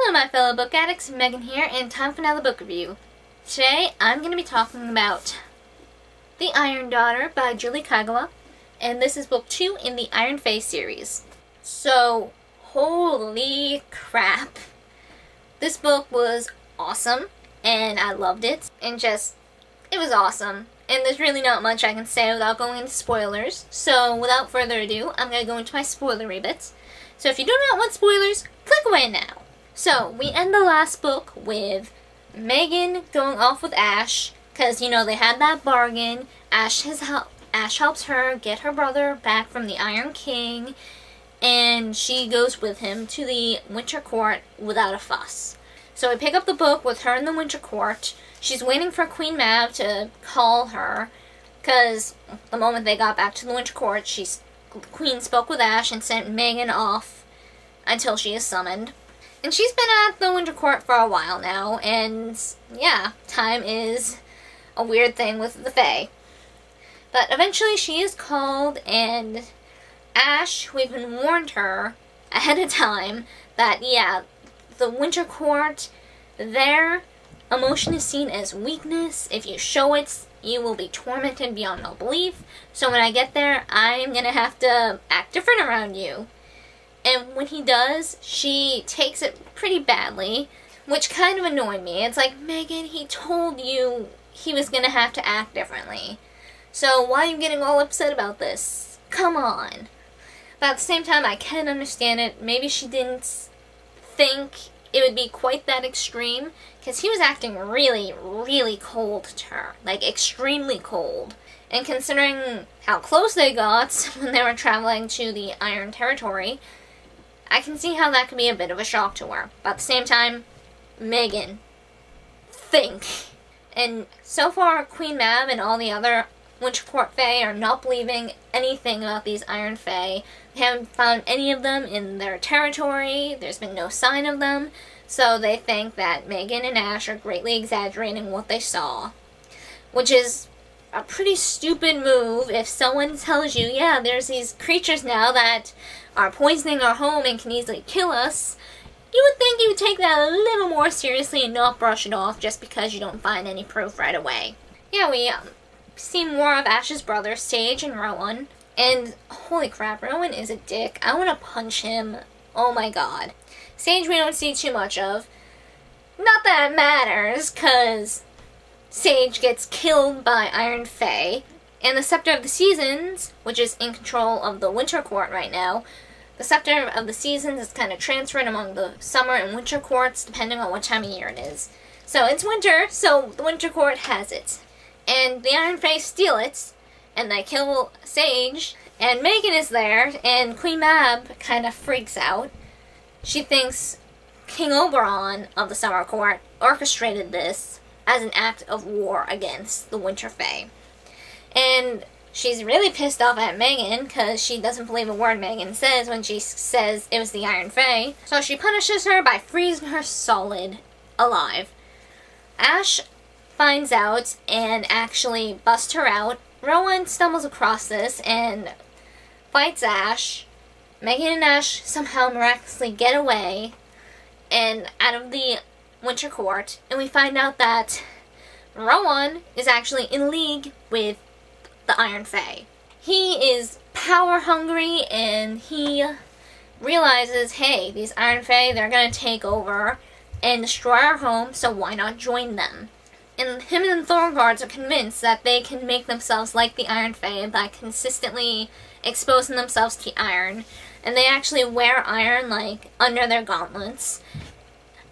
Hello my fellow book addicts, Megan here, and time for another book review. Today I'm going to be talking about The Iron Daughter by Julie Kagawa, and this is book 2 in the Iron Fae series. So, holy crap. This book was awesome, and I loved it, and it was awesome. And there's really not much I can say without going into spoilers, so without further ado, I'm going to go into my spoilery bits. So if you do not want spoilers, click away now. So, we end the last book with Megan going off with Ash, because, you know, they had that bargain. Ash helps her get her brother back from the Iron King, and she goes with him to the Winter Court without a fuss. So we pick up the book with her in the Winter Court. She's waiting for Queen Mab to call her, because the moment they got back to the Winter Court, the Queen spoke with Ash and sent Megan off until she is summoned. And she's been at the Winter Court for a while now, and yeah, time is a weird thing with the Fae. But eventually she is called, and Ash, we've been warned her ahead of time that, yeah, the Winter Court, their emotion is seen as weakness. If you show it, you will be tormented beyond all belief. So when I get there, I'm gonna have to act different around you. And when he does, she takes it pretty badly, which kind of annoyed me. It's like, Megan, he told you he was gonna have to act differently. So why are you getting all upset about this? Come on. But at the same time, I can understand it. Maybe she didn't think it would be quite that extreme, because he was acting really, really cold to her. Like, extremely cold. And considering how close they got when they were traveling to the Iron Territory, I can see how that could be a bit of a shock to her. But at the same time, Megan, think. And so far, Queen Mab and all the other Winter Court Fae are not believing anything about these Iron Fae. They haven't found any of them in their territory. There's been no sign of them. So they think that Megan and Ash are greatly exaggerating what they saw. Which is a pretty stupid move if someone tells you, yeah, there's these creatures now that are poisoning our home and can easily kill us. You would think you would take that a little more seriously and not brush it off just because you don't find any proof right away. Yeah, we see more of Ash's brothers, Sage and Rowan. And holy crap, Rowan is a dick. I want to punch him. Oh my god. Sage we don't see too much of. Not that it matters, because Sage gets killed by Iron Fae. And the Scepter of the Seasons, which is in control of the Winter Court right now, the Scepter of the Seasons is kind of transferred among the Summer and Winter Courts, depending on what time of year it is. So it's winter, so the Winter Court has it. And the Iron Fae steal it, and they kill Sage, and Megan is there, and Queen Mab kind of freaks out. She thinks King Oberon of the Summer Court orchestrated this as an act of war against the Winter Fae. And she's really pissed off at Megan because she doesn't believe a word Megan says when she says it was the Iron Fae. So she punishes her by freezing her solid alive. Ash finds out and actually busts her out. Rowan stumbles across this and fights Ash. Megan and Ash somehow miraculously get away and out of the Winter Court, and we find out that Rowan is actually in league with the Iron Fae. He is power hungry and he realizes, hey, these Iron Fae, they're gonna take over and destroy our home, so why not join them? And him and Thornguards are convinced that they can make themselves like the Iron Fae by consistently exposing themselves to iron. And they actually wear iron, like, under their gauntlets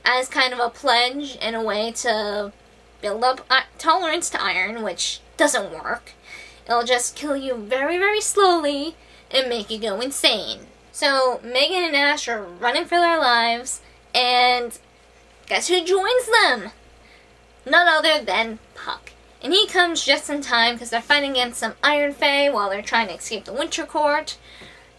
as kind of a pledge and a way to build up tolerance to iron, which doesn't work. It'll just kill you very, very slowly and make you go insane. So Megan and Ash are running for their lives, and guess who joins them? None other than Puck. And he comes just in time because they're fighting against some Iron Fae while they're trying to escape the Winter Court.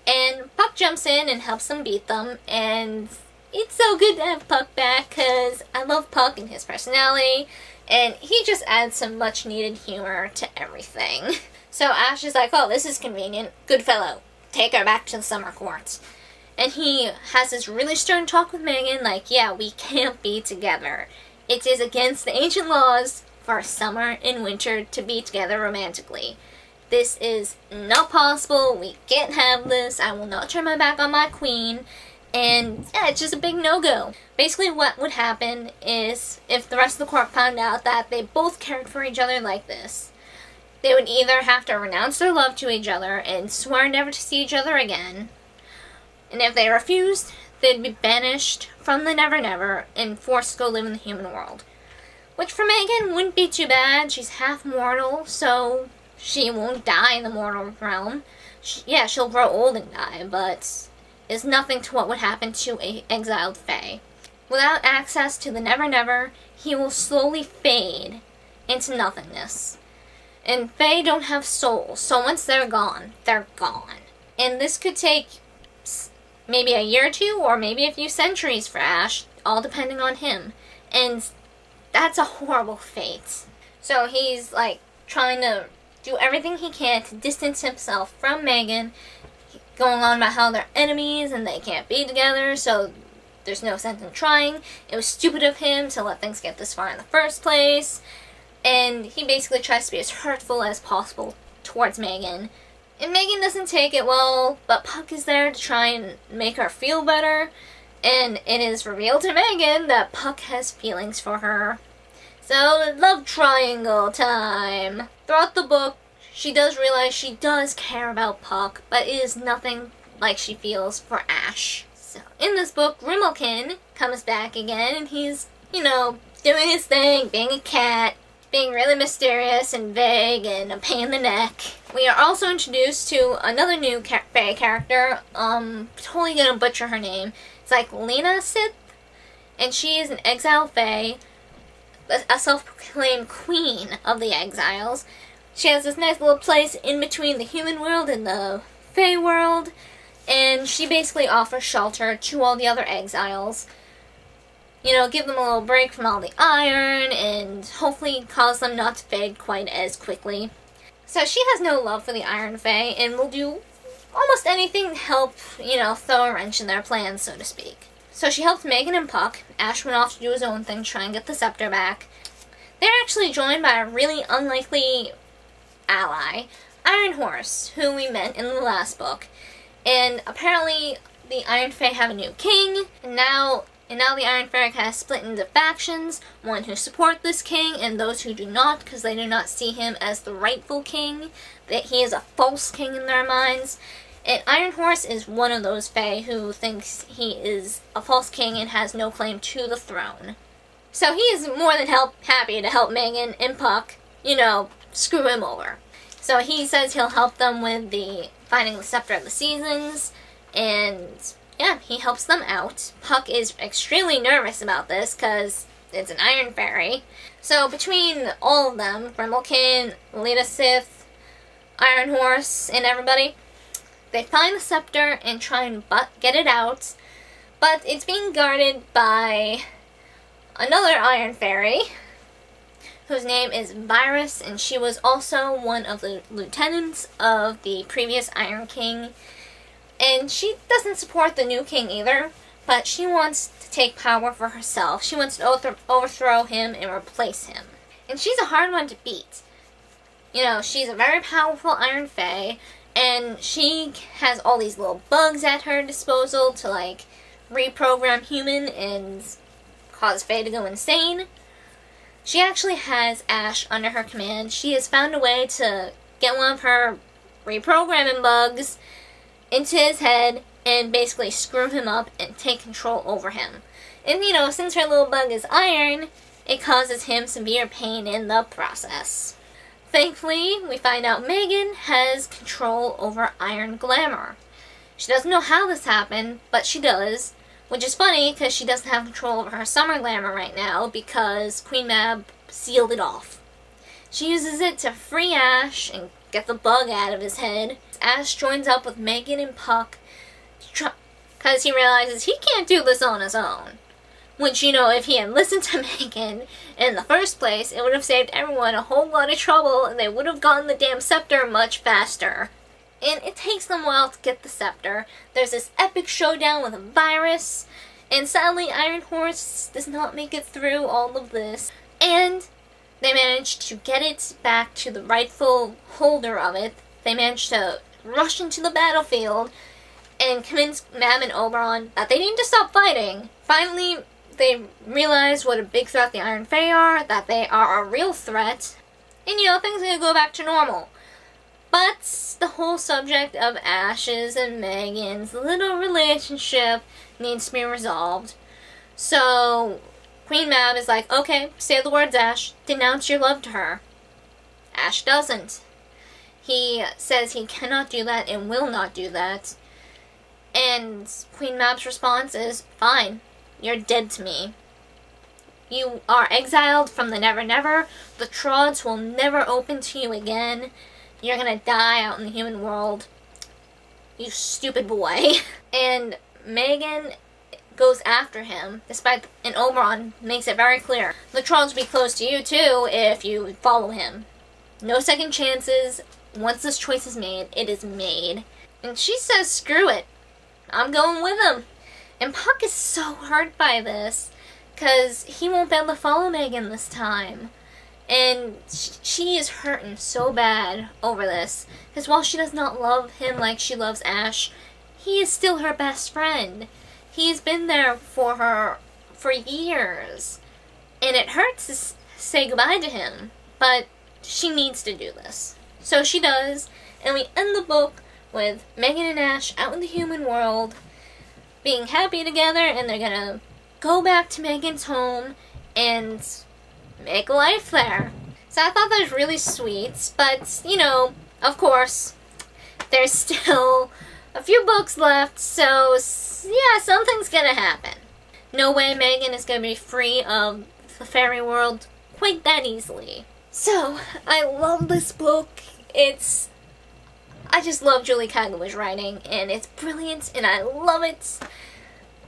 And Puck jumps in and helps them beat them. And it's so good to have Puck back because I love Puck and his personality. And he just adds some much needed humor to everything. So Ash is like, oh, this is convenient. Good fellow. Take her back to the Summer Court. And he has this really stern talk with Megan, like, yeah, we can't be together. It is against the ancient laws for summer and winter to be together romantically. This is not possible. We can't have this. I will not turn my back on my queen. And yeah, it's just a big no-go. Basically what would happen is, if the rest of the court found out that they both cared for each other like this, they would either have to renounce their love to each other and swear never to see each other again. And if they refused, they'd be banished from the Never Never and forced to go live in the human world. Which for Megan wouldn't be too bad. She's half mortal, so she won't die in the mortal realm. She'll grow old and die, but it's nothing to what would happen to an exiled Fae. Without access to the Never Never, he will slowly fade into nothingness. And Fae don't have souls, so once they're gone, they're gone. And this could take maybe a year or two, or maybe a few centuries for Ash, all depending on him. And that's a horrible fate. So he's, like, trying to do everything he can to distance himself from Megan, going on about how they're enemies and they can't be together, so there's no sense in trying. It was stupid of him to let things get this far in the first place. And he basically tries to be as hurtful as possible towards Megan. And Megan doesn't take it well, but Puck is there to try and make her feel better. And it is revealed to Megan that Puck has feelings for her. So, love triangle time. Throughout the book, she does realize she does care about Puck, but it is nothing like she feels for Ash. So, in this book, Grimalkin comes back again, and he's, doing his thing, being a cat, being really mysterious and vague and a pain in the neck. We are also introduced to another new Fae character. Totally gonna butcher her name. It's like Lena Sith, and she is an exile Fae, a self-proclaimed queen of the exiles. She has this nice little place in between the human world and the Fae world, and she basically offers shelter to all the other exiles. Give them a little break from all the iron, and hopefully cause them not to fade quite as quickly. So she has no love for the Iron Fae, and will do almost anything to help, throw a wrench in their plans, so to speak. So she helped Megan and Puck. Ash went off to do his own thing, try and get the scepter back. They're actually joined by a really unlikely ally, Iron Horse, who we met in the last book. And apparently the Iron Fae have a new king, and now the Iron Fae has split into factions, one who support this king and those who do not, because they do not see him as the rightful king, that he is a false king in their minds. And Iron Horse is one of those Fae who thinks he is a false king and has no claim to the throne. So he is more than happy to help Megan and Puck, screw him over. So he says he'll help them with finding the Scepter of the Seasons, and yeah, he helps them out. Puck is extremely nervous about this because it's an Iron Fairy. So between all of them, Grimalkin, Lena Sith, Iron Horse, and everybody, they find the scepter and try and get it out. But it's being guarded by another Iron Fairy, whose name is Virus, and she was also one of the lieutenants of the previous Iron King. And she doesn't support the new king either, but she wants to take power for herself. She wants to overthrow him and replace him. And she's a hard one to beat. She's a very powerful Iron Fae, and she has all these little bugs at her disposal to, reprogram human and cause Fae to go insane. She actually has Ash under her command. She has found a way to get one of her reprogramming bugs into his head and basically screw him up and take control over him. And since her little bug is iron, it causes him severe pain in the process. Thankfully, we find out Megan has control over Iron Glamour. She doesn't know how this happened, but she does, which is funny because she doesn't have control over her Summer Glamour right now because Queen Mab sealed it off. She uses it to free Ash and get the bug out of his head. Ash joins up with Megan and Puck because he realizes he can't do this on his own. Which, if he had listened to Megan in the first place, it would have saved everyone a whole lot of trouble and they would have gotten the damn scepter much faster. and it takes them a while to get the scepter. There's this epic showdown with a virus, and sadly Iron Horse does not make it through all of this. And they manage to get it back to the rightful holder of it. They manage to rush into the battlefield and convince Mab and Oberon that they need to stop fighting. Finally, they realize what a big threat the Iron Fae are, that they are a real threat, and things are gonna go back to normal. But the whole subject of Ash's and Megan's little relationship needs to be resolved. So Queen Mab is like, okay, say the words, Ash. Denounce your love to her. Ash doesn't. He says he cannot do that and will not do that. And Queen Mab's response is, fine, you're dead to me. You are exiled from the Never Never. The Trods will never open to you again. You're gonna die out in the human world. You stupid boy. And Megan goes after him, and Oberon makes it very clear. The Trods will be close to you too if you follow him. No second chances. Once this choice is made, it is made. And she says, screw it. I'm going with him. And Puck is so hurt by this, because he won't be able to follow Megan this time. And she is hurting so bad over this, because while she does not love him like she loves Ash, he is still her best friend. He's been there for her for years. And it hurts to say goodbye to him, but she needs to do this. So she does, and we end the book with Megan and Ash out in the human world, being happy together, and they're gonna go back to Megan's home and make life there. So I thought that was really sweet, but, of course, there's still a few books left, so yeah, something's gonna happen. No way Megan is gonna be free of the fairy world quite that easily. So, I love this book. I just love Julie Kagawa's writing, and it's brilliant, and I love it.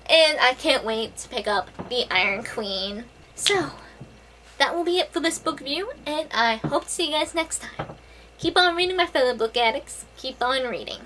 And I can't wait to pick up The Iron Queen. So, that will be it for this book review, and I hope to see you guys next time. Keep on reading, my fellow book addicts. Keep on reading.